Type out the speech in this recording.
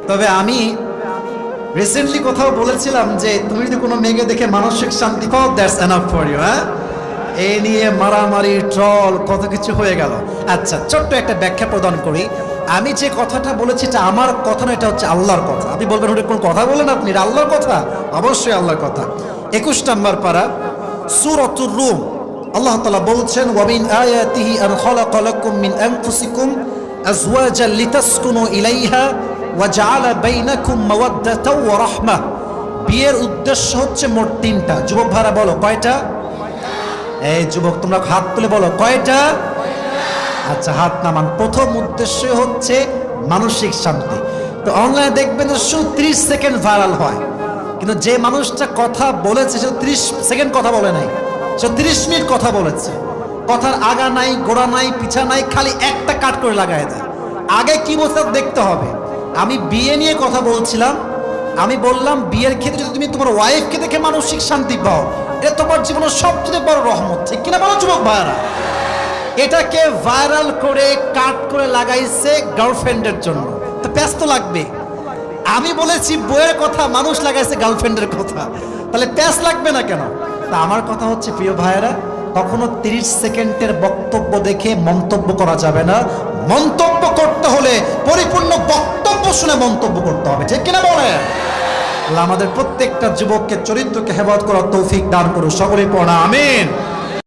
তবে আমি রিসেন্টলি কোথাও বলেছিলাম যে তুমি যদি কোনো মেয়েকে দেখে মানসিক শান্তি পাও, দ্যাটস এনাফ ফর ইউ। হ্যাঁ, এই নিয়ে মারামারি, ট্রল, কত কিছু হয়ে গেল। আচ্ছা, ছোট্ট একটা ব্যাখ্যা প্রদান করি। আমি যে কথাটা বলেছি এটা আমার কথা না, এটা হচ্ছে আল্লাহর কথা। আপনি বলবেন ওটা কোন কথা বলেন আপনি, এটা আল্লাহর কথা। অবশ্যই আল্লাহর কথা। 21 নম্বর পারা, সূরাতুর রূম, আল্লাহ তাআলা বলছেন, ওয়া মিন আয়াতিহি আন খালাকা লাকুম মিন আনফুসিকুম আজওয়াজান লিতাসকুনু ইলাইহা ওয়া জাআলা বাইনাকুম মাওয়াদ্দাতাও ওয়া রাহমাহ। বিয়ের উদ্দেশ্য হচ্ছে মোট 3টা। যুবক ভাইরা বলো কয়টা? এই যুবক তোমরা হাত তুলে বলো কয়টা? আচ্ছা, হাত নামান। প্রথম উদ্দেশ্য হচ্ছে মানসিক শান্তি। তো অনলাইনে দেখবেন যে শুধু 30 সেকেন্ড ভাইরাল হয়, কিন্তু যে মানুষটা কথা বলেছে সে 30 সেকেন্ড কথা বলে নাই, সে 30 মিনিট কথা বলেছে। কথার আগা নাই, গোড়া নাই, পিছা নাই, খালি একটা কাট করে লাগায় দেয়। আগে কি বলতে দেখতে হবে। আমি বিয়ে নিয়ে কথা বলছিলাম, আমি বললাম বিয়ের ক্ষেত্রে যদি তুমি তোমার ওয়াইফকে দেখে মানসিক শান্তি পাও, এটা তোমার জীবনের সবচেয়ে বড় রহমত। ঠিক কিনা বলো যুবক ভাইরা? এটাকে ভাইরাল করে কাট করে লাগাইছে গার্লফ্রেন্ডের জন্য, তো ব্যস্ত লাগবে। আমি বলেছি বইয়ের কথা, মানুষ লাগাইছে গার্লফ্রেন্ডের কথা, তাহলে প্যাস লাগবে না কেন? তা আমার কথা হচ্ছে প্রিয় ভাইয়েরা, কখনো 30 সেকেন্ডের বক্তব্য দেখে মন্তব্য করা যাবে না। মন্তব্য করতে হলে পরিপূর্ণ বক্তব্য শুনে মন্তব্য করতে হবে। ঠিক কিনা বলেন? আল্লাহ আমাদের প্রত্যেকটা যুবককে চরিত্রকে হেফাজত করার তৌফিক দান করুন। সকলেই পড়া আমিন।